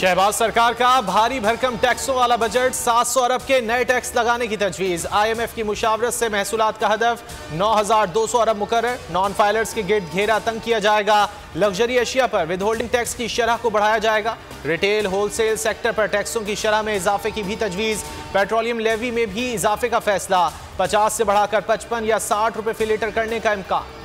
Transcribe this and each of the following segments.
शहबाज सरकार का भारी भरकम टैक्सों वाला बजट, 700 अरब के नए टैक्स लगाने की तजवीज़। IMF की मुशावरत से महसूलात का हदफ 9,200 अरब मुकर्रर। नॉन फाइलर्स के गिर्द घेरा तंग किया जाएगा। लग्जरी अशिया पर विदहोल्डिंग टैक्स की शरह को बढ़ाया जाएगा। रिटेल होलसेल सेक्टर पर टैक्सों की शरह में इजाफे की भी तजवीज़। पेट्रोलियम लेवी में भी इजाफे का फैसला, 50 से बढ़ाकर 55 या 60 रुपये फी लीटर करने का इम्कान।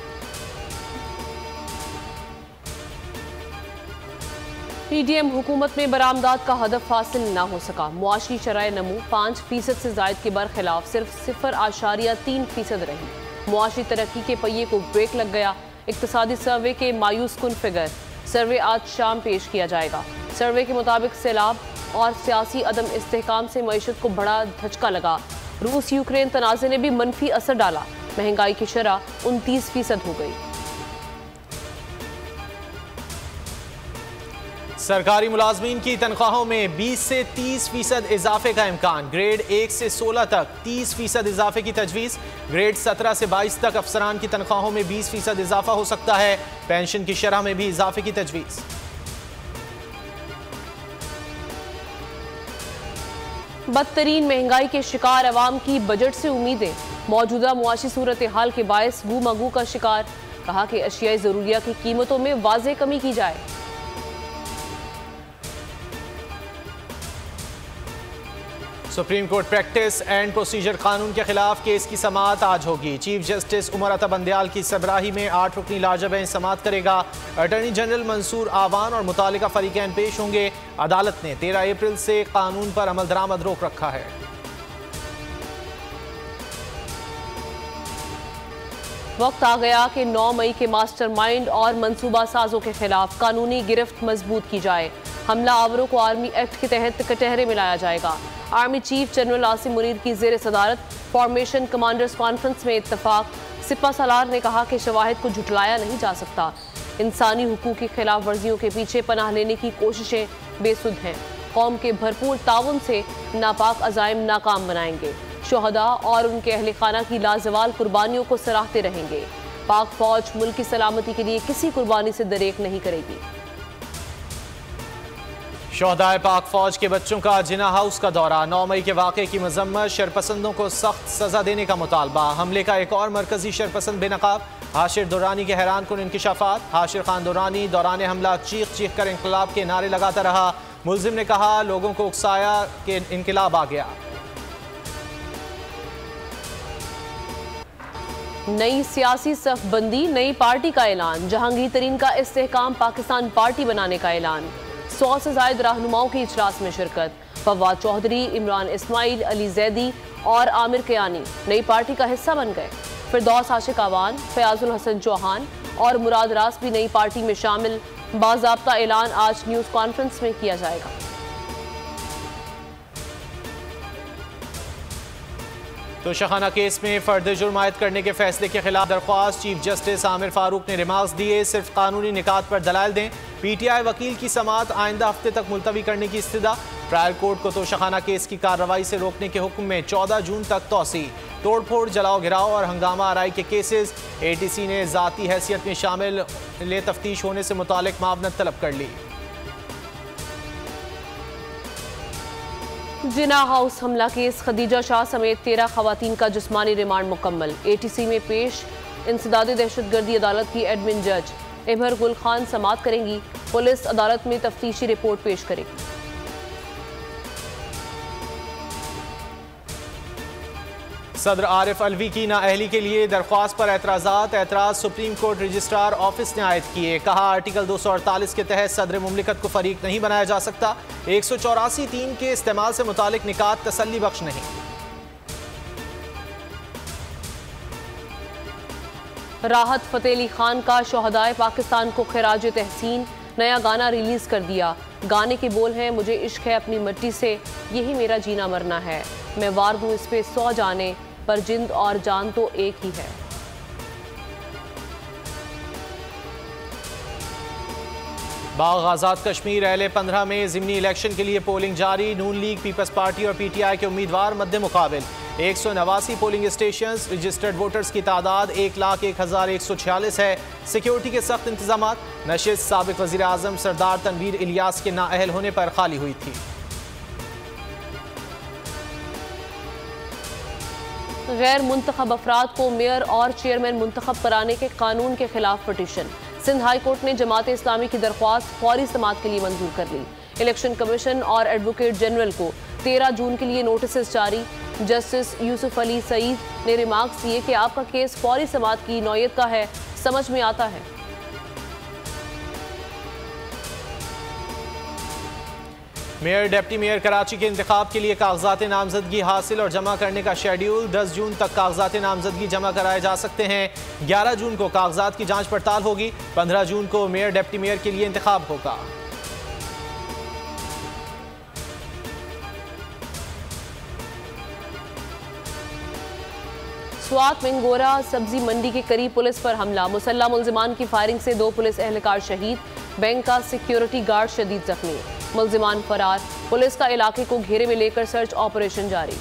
PDM हुकूमत में बरामदात का हदफ हासिल न हो सका। मुआशी शराय नमू 5% से जायद के बरखिलाफ सिर्फ 0.3% रही। मुआशी तरक्की के पहिए को ब्रेक लग गया। इक्तसादी सर्वे के मायूस कुन फिगर, सर्वे आज शाम पेश किया जाएगा। सर्वे के मुताबिक सैलाब और सियासी अदम इस्तेहकाम से मईशत को बड़ा धचका लगा। रूस यूक्रेन तनाज़े ने भी मनफी असर डाला। महंगाई की शरह 29% हो गई। सरकारी मुलाजमीन की तनख्वाहों में 20 से 30% इजाफे का इम्कान। ग्रेड 1 से 16 तक 30% इजाफे की तजवीज़। ग्रेड 17 से 22 तक अफसरान की तनख्वाहों में 20% इजाफा हो सकता है। पेंशन की शरह में भी इजाफे की तजवीज़। बदतरीन महंगाई के शिकार अवाम की बजट से उम्मीदें। मौजूदा मुआशी सूरत हाल के बायस गू मगू का शिकार। कहा कि अशियाई ज़रूरिया की कीमतों में वाज़े कमी की जाए। Supreme court practice and procedure कानून के खिलाफ केस की समाअत आज होगी। चीफ जस्टिस उमर अता बंदयाल की सरबराही में 8 रुकनी लार्ज बेंच समाअत करेगा। अटॉर्नी जनरल मंसूर आवान और मुतालिका फरीकैन पेश होंगे। अदालत ने 13 अप्रैल से कानून पर अमल दरामद रोक रखा है। वक्त आ गया कि 9 मई के मास्टरमाइंड और मंसूबा साजों के खिलाफ कानूनी गिरफ्त मजबूत की जाए। हमला आवरों को आर्मी एक्ट के तहत कटहरे में लाया जाएगा। Army chief general Asim Munir की जेर सदारत फॉर्मेशन कमांडर्स कॉन्फ्रेंस में इत्तफाक। सिपा सालार ने कहा कि शवाहिद को झुटलाया नहीं जा सकता। इंसानी हुकूक की खिलाफ वर्जियों के पीछे पनाह लेने की कोशिशें बेसुध हैं। कौम के भरपूर ताउन से नापाक अज़ाइम नाकाम बनाएंगे। शोहदा और उनके अहल खाना की लाजवाल कुर्बानियों को सराहते रहेंगे। पाक फौज मुल्क की सलामती के लिए किसी कुर्बानी से दरेक नहीं करेगी। शोहदाए पाक फौज के बच्चों का जिना हाउस का दौरा। 9 मई के वाक़े की मजम्मत, शरपसंदों को सख्त सजा देने का मुतालबा। हमले का एक और मरकजी शरपसंद बेनकाब। हाशिर दुरानी के हैरान कुन इंकिशाफात। हाशिर खान दुरानी दौरान हमला चीख चीख कर इंकलाब के नारे लगाता रहा। मुल्जिम ने कहा लोगों को उकसाया कि इंकलाब आ गया। नई सियासी सफबंदी, नई पार्टी का ऐलान। जहांगीर तरीन का इस्तेहकाम पाकिस्तान पार्टी बनाने का ऐलान। 100 से ज्यादा रहनुमाओं की इजलास में शिरकत। फवाद चौधरी, इमरान इस्माइल, अली जैदी और आमिर कियानी नई पार्टी का हिस्सा बन गए। फिरदौस आशिक अवान, फयाजुल हसन चौहान और मुराद रास भी नई पार्टी में शामिल। बाज़ाब्ता ऐलान आज न्यूज़ कॉन्फ्रेंस में किया जाएगा। तो शहाना केस में फर्द जुर्म आयद करने के फैसले के खिलाफ दरख्वास्त। चीफ जस्टिस आमिर फारूक ने रिमार्क्स दिए, सिर्फ कानूनी निकात पर दलाइल दें। PTI वकील की समाअत आइंदा हफ्ते तक मुलतवी करने की इस्तदा। ट्रायल कोर्ट को तो शहाना केस की कार्रवाई से रोकने के हुक्म में 14 जून तक तोसी। तोड़फोड़, जलाओ गिराओ और हंगामा आराई के केसेस। ATC ने जाती हैसियत में शामिल ले तफ्तीश होने से मुतालिक मावनत तलब कर ली। जिना हाउस हमला केस, खदीजा शाह समेत 13 खवातीन का जिस्मानी रिमांड मुकम्मल। ATC में पेश। इंसदादी दहशतगर्दी अदालत की एडमिन जज इमर गुल खान समाअत करेंगी। पुलिस अदालत में तफ्तीशी रिपोर्ट पेश करेगी। सदर आरिफ अलवी की नाअहली के लिए दरख्वास्त पर एतराज़ सुप्रीम कोर्ट रजिस्ट्रार ऑफिस ने आयद किए। कहा आर्टिकल 248 के तहत सदर मुमलिकत को फरीक नहीं बनाया जा सकता। 184(3) के इस्तेमाल से मुतालिक निकात तसल्ली बख्श नहीं। राहत फतेह अली खान का शोहदाए पाकिस्तान को खिराज तहसीन। नया गाना रिलीज कर दिया। गाने के बोल हैं, मुझे इश्क है अपनी मिट्टी से, यही मेरा जीना मरना है। मैं वार दूं इस पे 100 जाने, पर जिंद और जान तो एक ही है। बाग आज़ाद कश्मीर अहले 15 में ज़िमनी इलेक्शन के लिए पोलिंग जारी। नून लीग, पीपल्स पार्टी और PTI के उम्मीदवार मद्दे मुकाबिल। 189 पोलिंग स्टेशन, रजिस्टर्ड वोटर्स की तादाद 1,01,146 है। सिक्योरिटी के सख्त इंतजाम। नशिस्त साबिक वज़ीर आज़म सरदार तनवीर इलियास के नाअहल होने पर खाली हुई थी। गैर मुंतखब अफराद को मेयर और चेयरमैन मुंतखब कराने के कानून के खिलाफ पिटीशन। सिंध हाई कोर्ट ने जमात इस्लामी की दरख्वास्त फौरी समाअत के लिए मंजूर कर ली। इलेक्शन कमीशन और एडवोकेट जनरल को 13 जून के लिए नोटिस जारी। जस्टिस यूसुफ अली सईद ने रिमार्क्स दिए कि आपका केस फौरी समाअत की नौयत का है, समझ में आता है। मेयर डिप्टी मेयर कराची के इंतखाब के लिए कागजात नामजदगी हासिल और जमा करने का शेड्यूल। 10 जून तक कागजात नामजदगी जमा कराए जा सकते हैं। 11 जून को कागजात की जांच पड़ताल होगी। 15 जून को मेयर डिप्टी मेयर के लिए इंतखाब होगा। स्वात मिंगोरा सब्जी मंडी के करीब पुलिस पर हमला। मुसल्लह मुल्जिमान की फायरिंग से 2 पुलिस एहलकार शहीद। बैंक का सिक्योरिटी गार्ड शदीद जख्मी। मुल्जिमान फरार। पुलिस का इलाके को घेरे में लेकर सर्च ऑपरेशन जारी।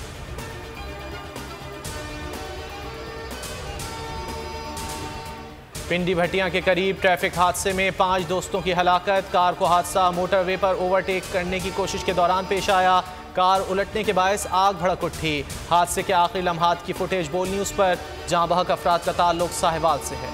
पिंडी भटिया के करीब ट्रैफिक हादसे में 5 दोस्तों की हलाकत। कार को हादसा मोटरवे पर ओवरटेक करने की कोशिश के दौरान पेश आया। कार उलटने के बायस आग भड़क उठी। हादसे के आखिरी लम्हात की फुटेज बोल न्यूज़ पर, जहां बहक अफराद का ताल्लुक साहिवाल से है।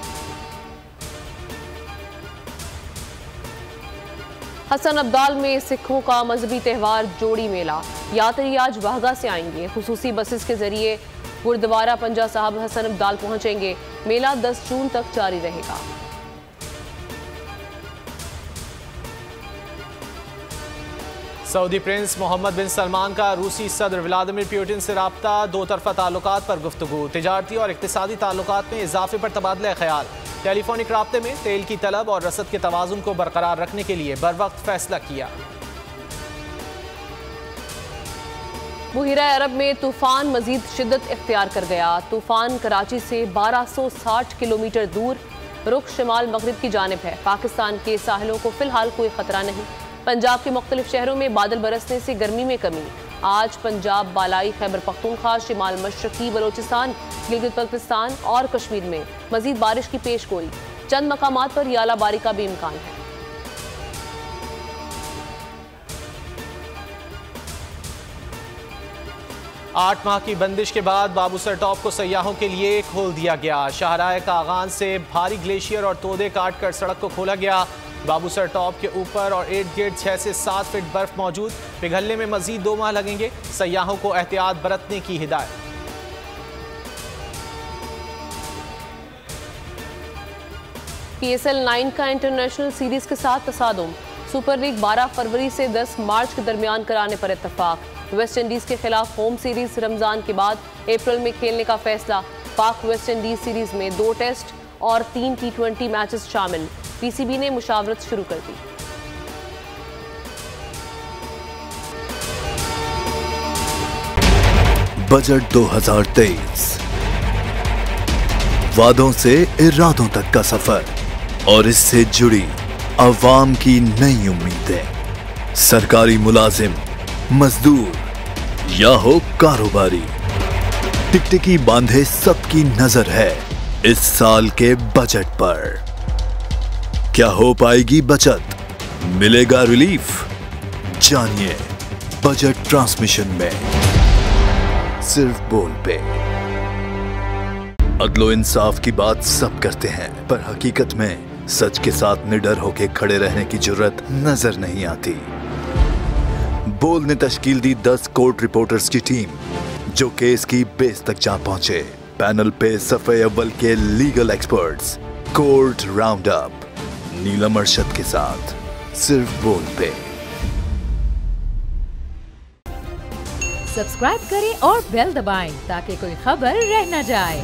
हसन अब्दाल में सिखों का मजहबी त्यौहार जोड़ी मेला। यात्री आज वाहगा से आएंगे। खुसूसी बसेस के जरिए गुरुद्वारा पंजा साहब हसन अब्दाल पहुंचेंगे। मेला 10 जून तक जारी रहेगा। सऊदी प्रिंस मोहम्मद बिन सलमान का रूसी सदर व्लादिमीर पुतिन से राब्ता। 2 तरफा ताल्लुकात पर गुफ्तगू। तिजारती और इक्तिसादी ताल्लुकात में इजाफे पर तबादला ख्याल। टेलीफोनिक राब्ते में तेल की तलब और रसद के तवाज़ुन को बरकरार रखने के लिए बर वक्त फैसला किया। बुहिरा अरब में तूफान मजीद शिद्दत इख्तियार कर गया। तूफान कराची से 1260 किलोमीटर दूर रुख शिमाल मगरिब की जानिब है। पाकिस्तान के साहिलों को फिलहाल कोई खतरा नहीं। पंजाब के मुख्तलिफ शहरों में बादल बरसने से गर्मी में कमी। आज पंजाब, बालाई खैबर पख्तूनख्वा, शिमाल मशरकी बलोचिस्तान, गिलगित बल्तिस्तान और कश्मीर में मजीद बारिश की पेशगोई। चंद मकामात पर यालाबारी का भी इम्कान है। आठ माह की बंदिश के बाद बाबूसर टॉप को सयाहों के लिए खोल दिया गया। शाहराह कागान से भारी ग्लेशियर और तोदे काट कर सड़क को खोला गया। बाबूसर टॉप के ऊपर और इर्द गिर्द 6 से 7 फीट बर्फ मौजूद। पिघलने में मजीद 2 माह लगेंगे। सयाहों को एहतियात बरतने की हिदायत। PSL 9 का इंटरनेशनल सीरीज के साथ तसादुम। सुपर लीग 12 फरवरी से 10 मार्च के दरमियान कराने पर इत्तफाक। वेस्ट इंडीज के खिलाफ होम सीरीज रमजान के बाद अप्रैल में खेलने का फैसला। पाक वेस्ट इंडीज सीरीज में 2 टेस्ट और 3 T20 मैचेस शामिल। PCB ने मुशावरत शुरू कर दी। बजट 2023 वादों से इरादों तक का सफर और इससे जुड़ी अवाम की नई उम्मीदें। सरकारी मुलाजिम, मजदूर या हो कारोबारी, टिकटिकी बांधे सबकी नजर है इस साल के बजट पर। क्या हो पाएगी बचत, मिलेगा रिलीफ? जानिए बजट ट्रांसमिशन में, सिर्फ बोल पे। अदलो इंसाफ की बात सब करते हैं, पर हकीकत में सच के साथ निडर होके खड़े रहने की जुर्रत नजर नहीं आती। बोल ने तश्कील दी 10 कोर्ट रिपोर्टर्स की टीम, जो केस की बेस तक जा पहुंचे। पैनल पे सफे अव्वल के legal experts. Court round up Neelam Arshad के साथ, सिर्फ बोल पे। सब्सक्राइब करें और बेल दबाएं ताकि कोई खबर रह न जाए।